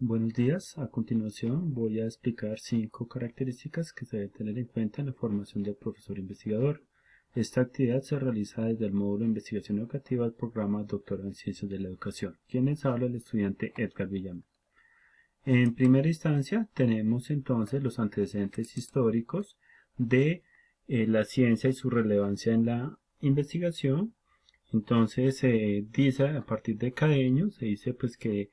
Buenos días, a continuación voy a explicar 5 características que se deben tener en cuenta en la formación del profesor investigador. Esta actividad se realiza desde el módulo de investigación educativa del programa Doctorado en Ciencias de la Educación. Quien les habla el estudiante Edgar Villamil. En primera instancia tenemos entonces los antecedentes históricos de la ciencia y su relevancia en la investigación. Entonces se dice a partir de Cadeño, se dice pues que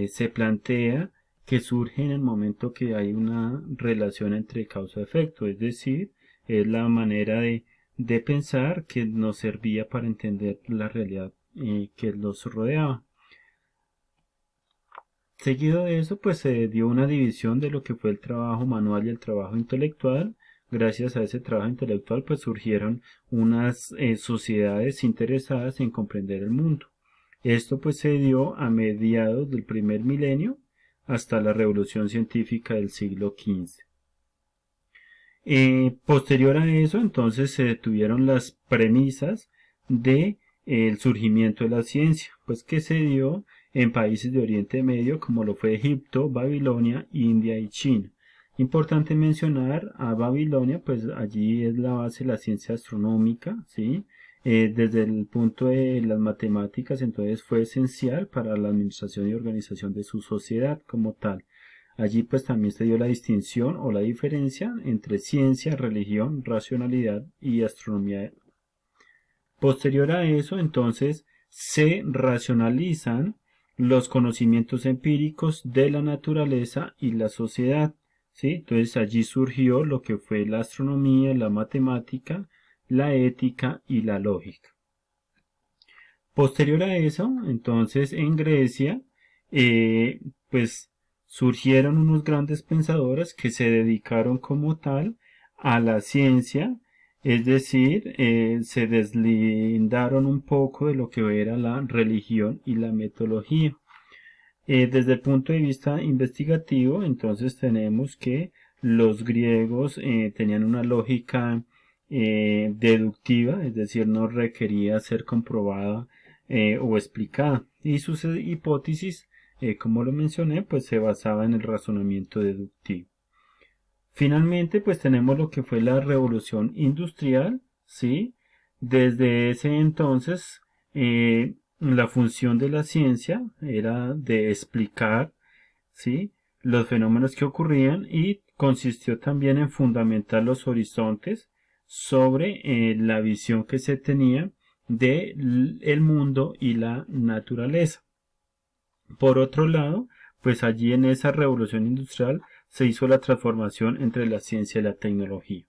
se plantea que surge en el momento que hay una relación entre causa-efecto, es decir, es la manera de pensar que nos servía para entender la realidad que los rodeaba. Seguido de eso, pues se dio una división de lo que fue el trabajo manual y el trabajo intelectual. Gracias a ese trabajo intelectual, pues surgieron unas sociedades interesadas en comprender el mundo. Esto pues se dio a mediados del primer milenio hasta la revolución científica del siglo XV. Posterior a eso, entonces se detuvieron las premisas de el surgimiento de la ciencia, pues que se dio en países de Oriente Medio como lo fue Egipto, Babilonia, India y China. Importante mencionar a Babilonia, pues allí es la base de la ciencia astronómica, ¿sí? Desde el punto de las matemáticas, entonces fue esencial para la administración y organización de su sociedad como tal. Allí pues también se dio la distinción o la diferencia entre ciencia, religión, racionalidad y astronomía. Posterior a eso, entonces, se racionalizan los conocimientos empíricos de la naturaleza y la sociedad. ¿Sí? Entonces allí surgió lo que fue la astronomía, la matemática, la ética y la lógica. Posterior a eso, entonces en Grecia, pues surgieron unos grandes pensadores que se dedicaron como tal a la ciencia, es decir, se deslindaron un poco de lo que era la religión y la metodología. Desde el punto de vista investigativo, entonces tenemos que los griegos tenían una lógica deductiva, es decir, no requería ser comprobada o explicada. Y sus hipótesis, como lo mencioné, pues se basaba en el razonamiento deductivo. Finalmente, pues tenemos lo que fue la revolución industrial, ¿sí? Desde ese entonces, la función de la ciencia era de explicar, ¿sí? Los fenómenos que ocurrían y consistió también en fundamentar los horizontes sobre la visión que se tenía del mundo y la naturaleza. Por otro lado, pues allí en esa revolución industrial se hizo la transformación entre la ciencia y la tecnología.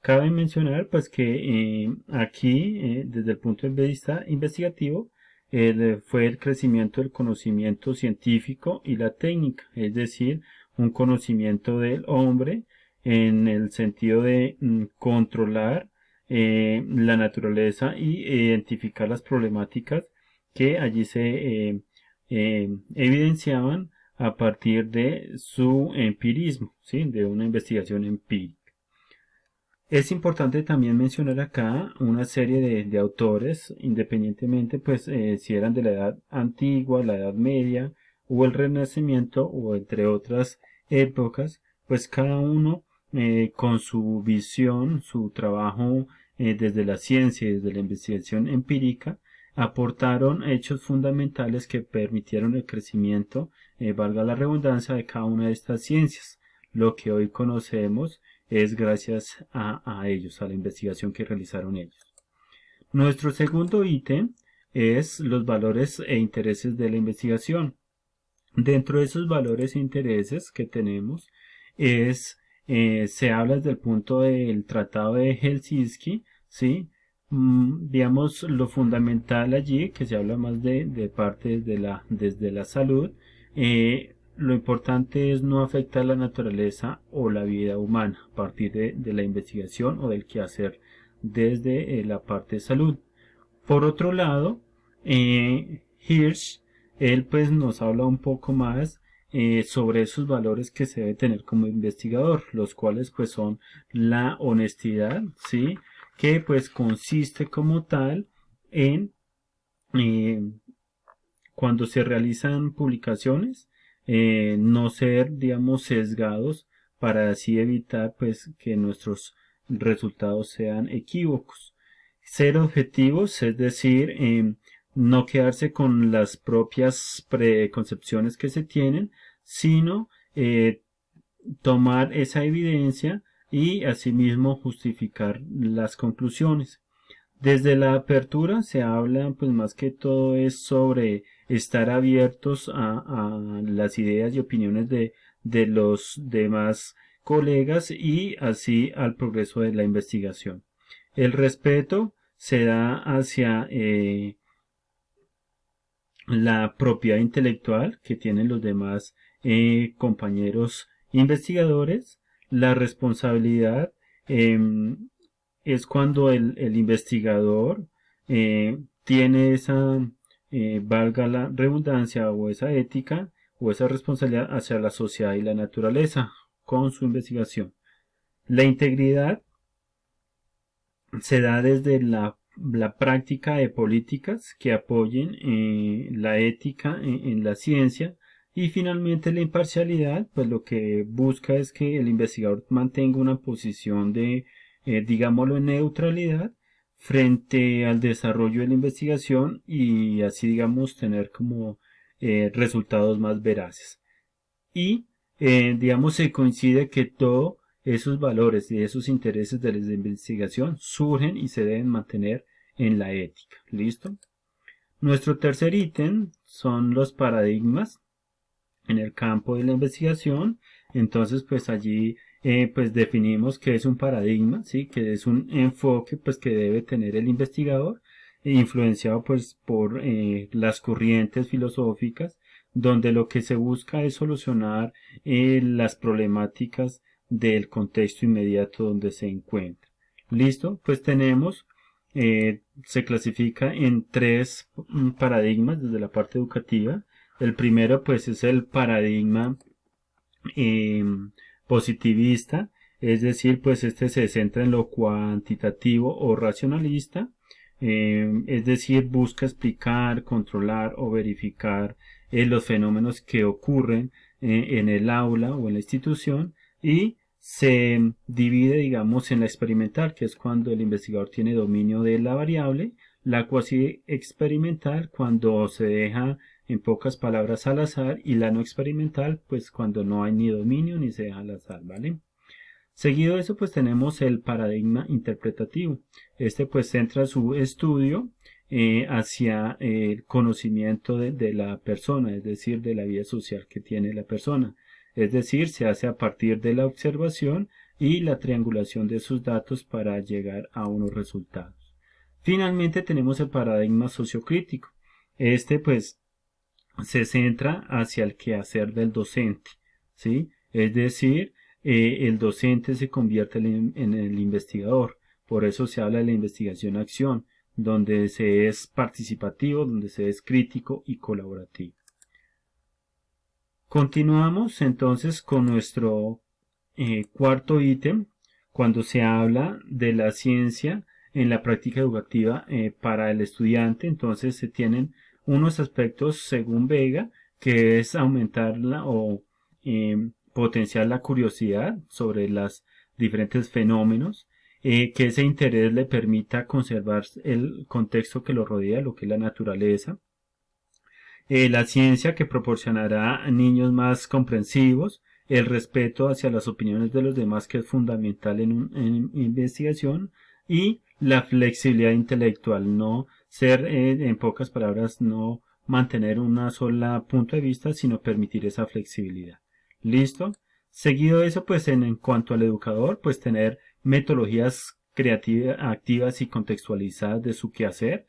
Cabe mencionar pues que aquí, desde el punto de vista investigativo, fue el crecimiento del conocimiento científico y la técnica, es decir, un conocimiento del hombre en el sentido de controlar la naturaleza y identificar las problemáticas que allí se evidenciaban a partir de su empirismo, ¿sí? De una investigación empírica. Es importante también mencionar acá una serie de autores, independientemente pues si eran de la edad antigua, la edad media o el Renacimiento o entre otras épocas, pues cada uno con su visión, su trabajo desde la ciencia y desde la investigación empírica, aportaron hechos fundamentales que permitieron el crecimiento, valga la redundancia, de cada una de estas ciencias, lo que hoy conocemos es gracias a ellos, a la investigación que realizaron ellos. Nuestro segundo ítem es los valores e intereses de la investigación. Dentro de esos valores e intereses que tenemos se habla desde el punto del Tratado de Helsinki, ¿sí? Digamos lo fundamental allí, que se habla más de parte desde la salud, lo importante es no afectar la naturaleza o la vida humana a partir de la investigación o del quehacer desde la parte de salud. Por otro lado, Hirsch, él pues nos habla un poco más sobre esos valores que se debe tener como investigador, los cuales pues son la honestidad, ¿sí? Que pues consiste como tal en eh, cuando se realizan publicaciones, no ser, digamos, sesgados para así evitar pues que nuestros resultados sean equívocos. Ser objetivos, es decir, no quedarse con las propias preconcepciones que se tienen, sino tomar esa evidencia y asimismo justificar las conclusiones. Desde la apertura se habla, pues más que todo es sobre estar abiertos a las ideas y opiniones de los demás colegas y así al progreso de la investigación. El respeto se da hacia la propiedad intelectual que tienen los demás compañeros investigadores, la responsabilidad es cuando el investigador tiene esa, valga la redundancia, o esa ética o esa responsabilidad hacia la sociedad y la naturaleza con su investigación. La integridad se da desde la práctica de políticas que apoyen la ética en la ciencia, y finalmente la imparcialidad, pues lo que busca es que el investigador mantenga una posición de, digámoslo, neutralidad frente al desarrollo de la investigación y así, digamos, tener como resultados más veraces. Y, digamos, se coincide que todos esos valores y esos intereses de la investigación surgen y se deben mantener en la ética. ¿Listo? Nuestro tercer ítem son los paradigmas en el campo de la investigación. Entonces, pues allí pues definimos qué es un paradigma, ¿sí? Que es un enfoque pues que debe tener el investigador, influenciado pues por las corrientes filosóficas, donde lo que se busca es solucionar las problemáticas del contexto inmediato donde se encuentra. ¿Listo? Pues tenemos, se clasifica en tres paradigmas desde la parte educativa. El primero pues es el paradigma eh, positivista, es decir, pues este se centra en lo cuantitativo o racionalista, es decir, busca explicar, controlar o verificar los fenómenos que ocurren en el aula o en la institución, y se divide, digamos, en la experimental, que es cuando el investigador tiene dominio de la variable, la cuasi experimental, cuando se deja en pocas palabras al azar, y la no experimental, pues cuando no hay ni dominio ni se deja al azar, ¿vale? Seguido de eso, pues tenemos el paradigma interpretativo. Este pues centra su estudio hacia el conocimiento de la persona, es decir, de la vida social que tiene la persona. Es decir, se hace a partir de la observación y la triangulación de sus datos para llegar a unos resultados. Finalmente tenemos el paradigma sociocrítico. Este pues se centra hacia el quehacer del docente, ¿sí? Es decir, el docente se convierte en el investigador. Por eso se habla de la investigación-acción, donde se es participativo, donde se es crítico y colaborativo. Continuamos entonces con nuestro cuarto ítem, cuando se habla de la ciencia en la práctica educativa para el estudiante. Entonces se tienen unos aspectos según Vega, que es aumentar o potenciar la curiosidad sobre los diferentes fenómenos, que ese interés le permita conservar el contexto que lo rodea, lo que es la naturaleza. La ciencia, que proporcionará a niños más comprensivos, el respeto hacia las opiniones de los demás, que es fundamental en investigación, y la flexibilidad intelectual, no ser, en pocas palabras, no mantener una sola punto de vista, sino permitir esa flexibilidad. ¿Listo? Seguido de eso, pues en cuanto al educador, pues tener metodologías creativas, activas y contextualizadas de su quehacer.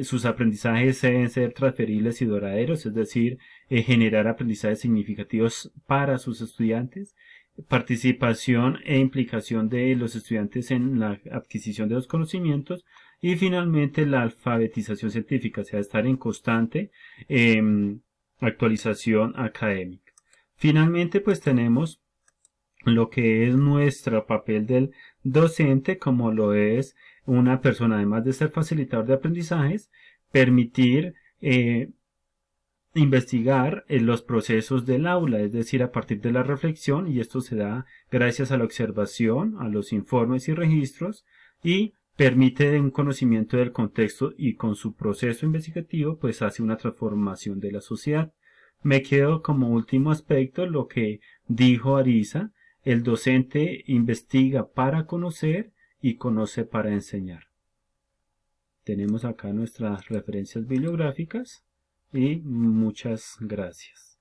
Sus aprendizajes deben ser transferibles y duraderos, es decir, generar aprendizajes significativos para sus estudiantes, participación e implicación de los estudiantes en la adquisición de los conocimientos, y finalmente la alfabetización científica, o sea, estar en constante actualización académica. Finalmente, pues tenemos lo que es nuestro papel del docente, como lo es una persona, además de ser facilitador de aprendizajes, permitir investigar los procesos del aula, es decir, a partir de la reflexión, y esto se da gracias a la observación, a los informes y registros, y permite un conocimiento del contexto y con su proceso investigativo pues hace una transformación de la sociedad. Me quedo como último aspecto lo que dijo Ariza: el docente investiga para conocer y conoce para enseñar. Tenemos acá nuestras referencias bibliográficas y muchas gracias.